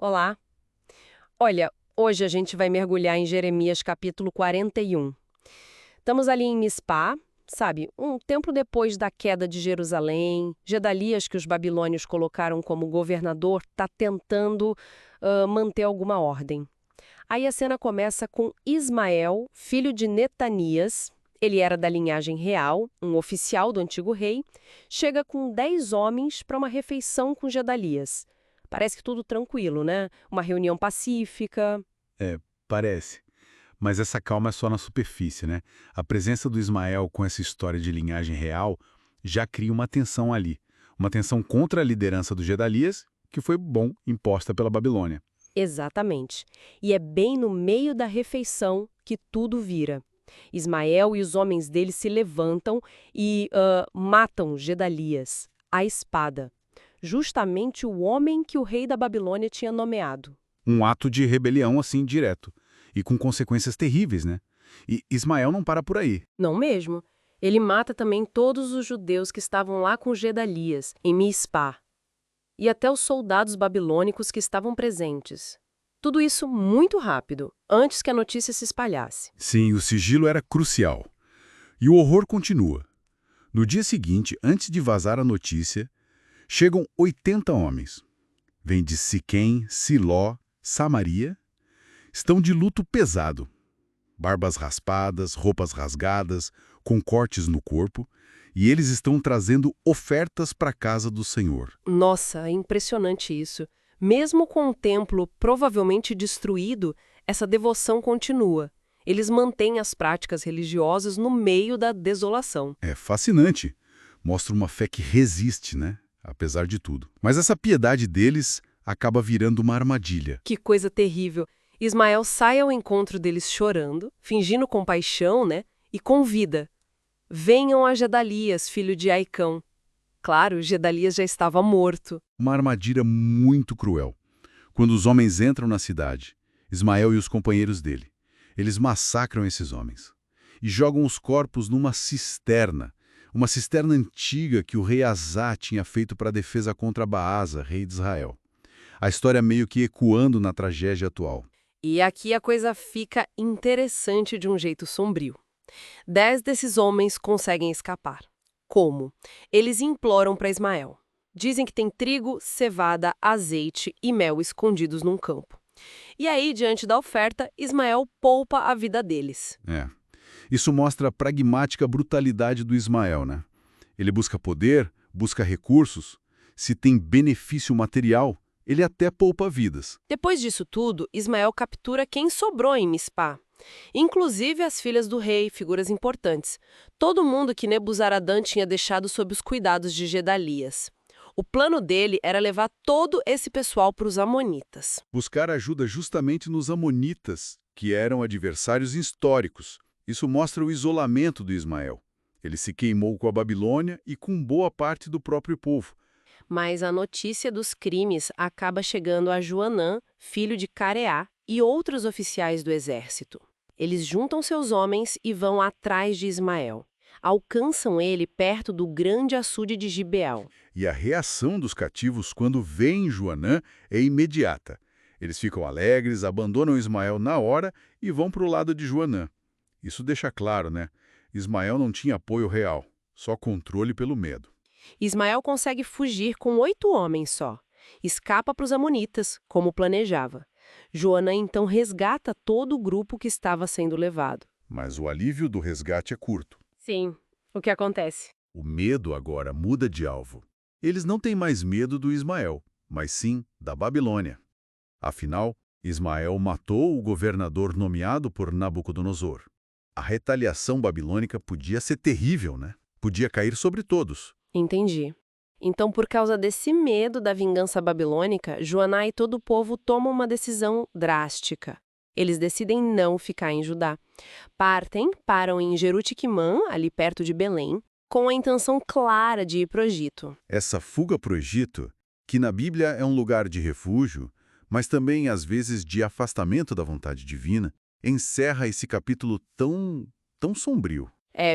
Olá. Olha, hoje a gente vai mergulhar em Jeremias capítulo 41. Estamos ali em Mispá, sabe? Um tempo depois da queda de Jerusalém, Gedalias, que os babilônios colocaram como governador, está tentando manter alguma ordem. Aí a cena começa com Ismael, filho de Netanias. Ele era da linhagem real, um oficial do antigo rei. Chega com 10 homens para uma refeição com Gedalias. Parece que tudo tranquilo, né? Uma reunião pacífica. É, parece. Mas essa calma é só na superfície, né? A presença do Ismael com essa história de linhagem real já cria uma tensão ali. Uma tensão contra a liderança do Gedalias, que foi bom imposta pela Babilônia. Exatamente. E é bem no meio da refeição que tudo vira. Ismael e os homens dele se levantam e matam Gedalias, à espada. Justamente o homem que o rei da Babilônia tinha nomeado. Um ato de rebelião assim direto. E com consequências terríveis, né? E Ismael não para por aí. Não mesmo. Ele mata também todos os judeus que estavam lá com Gedalias, em Mispá, e até os soldados babilônicos que estavam presentes. Tudo isso muito rápido, antes que a notícia se espalhasse. Sim, o sigilo era crucial. E o horror continua. No dia seguinte, antes de vazar a notícia, chegam 80 homens. Vêm de Siquém, Siló, Samaria. Estão de luto pesado. Barbas raspadas, roupas rasgadas, com cortes no corpo. E eles estão trazendo ofertas para a casa do Senhor. Nossa, é impressionante isso. Mesmo com o templo provavelmente destruído, essa devoção continua. Eles mantêm as práticas religiosas no meio da desolação. É fascinante. Mostra uma fé que resiste, né? Apesar de tudo. Mas essa piedade deles acaba virando uma armadilha. Que coisa terrível! Ismael sai ao encontro deles chorando, fingindo compaixão, né? E convida. Venham a Gedalias, filho de Aicão. Claro, Gedalias já estava morto. Uma armadilha muito cruel. Quando os homens entram na cidade, Ismael e os companheiros dele, eles massacram esses homens e jogam os corpos numa cisterna, uma cisterna antiga que o rei Azá tinha feito para a defesa contra Baasa, rei de Israel. A história meio que ecoando na tragédia atual. E aqui a coisa fica interessante de um jeito sombrio. 10 desses homens conseguem escapar. Como? Eles imploram para Ismael. Dizem que tem trigo, cevada, azeite e mel escondidos num campo. E aí, diante da oferta, Ismael poupa a vida deles. É. Isso mostra a pragmática brutalidade do Ismael, né? Ele busca poder, busca recursos. Se tem benefício material, ele até poupa vidas. Depois disso tudo, Ismael captura quem sobrou em Mispá. Inclusive as filhas do rei, figuras importantes. Todo mundo que Nebuzaradã tinha deixado sob os cuidados de Gedalias. O plano dele era levar todo esse pessoal para os amonitas. Buscar ajuda justamente nos amonitas, que eram adversários históricos. Isso mostra o isolamento do Ismael. Ele se queimou com a Babilônia e com boa parte do próprio povo. Mas a notícia dos crimes acaba chegando a Joanã, filho de Careá, e outros oficiais do exército. Eles juntam seus homens e vão atrás de Ismael. Alcançam ele perto do grande açude de Gibeão. E a reação dos cativos quando veem Joanã é imediata. Eles ficam alegres, abandonam Ismael na hora e vão para o lado de Joanã. Isso deixa claro, né? Ismael não tinha apoio real, só controle pelo medo. Ismael consegue fugir com 8 homens só. Escapa para os amonitas, como planejava. Joanã então resgata todo o grupo que estava sendo levado. Mas o alívio do resgate é curto. Sim, o que acontece? O medo agora muda de alvo. Eles não têm mais medo do Ismael, mas sim da Babilônia. Afinal, Ismael matou o governador nomeado por Nabucodonosor. A retaliação babilônica podia ser terrível, né? Podia cair sobre todos. Entendi. Então, por causa desse medo da vingança babilônica, Joaná e todo o povo tomam uma decisão drástica. Eles decidem não ficar em Judá. Partem, param em Jerutiquimã, ali perto de Belém, com a intenção clara de ir para o Egito. Essa fuga para o Egito, que na Bíblia é um lugar de refúgio, mas também às vezes de afastamento da vontade divina, encerra esse capítulo tão sombrio.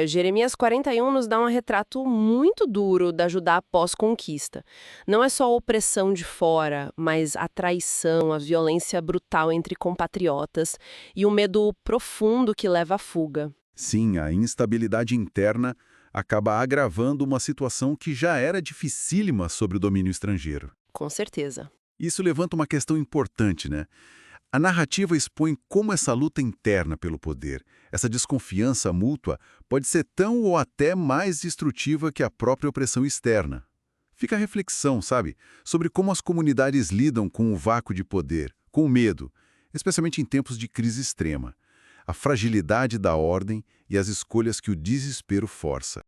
Jeremias 41 nos dá um retrato muito duro da Judá pós-conquista. Não é só a opressão de fora, mas a traição, a violência brutal entre compatriotas e o medo profundo que leva à fuga. Sim, a instabilidade interna acaba agravando uma situação que já era dificílima sob o domínio estrangeiro. Com certeza. Isso levanta uma questão importante, né? A narrativa expõe como essa luta interna pelo poder, essa desconfiança mútua, pode ser tão ou até mais destrutiva que a própria opressão externa. Fica a reflexão, sabe, sobre como as comunidades lidam com o vácuo de poder, com o medo, especialmente em tempos de crise extrema, a fragilidade da ordem e as escolhas que o desespero força.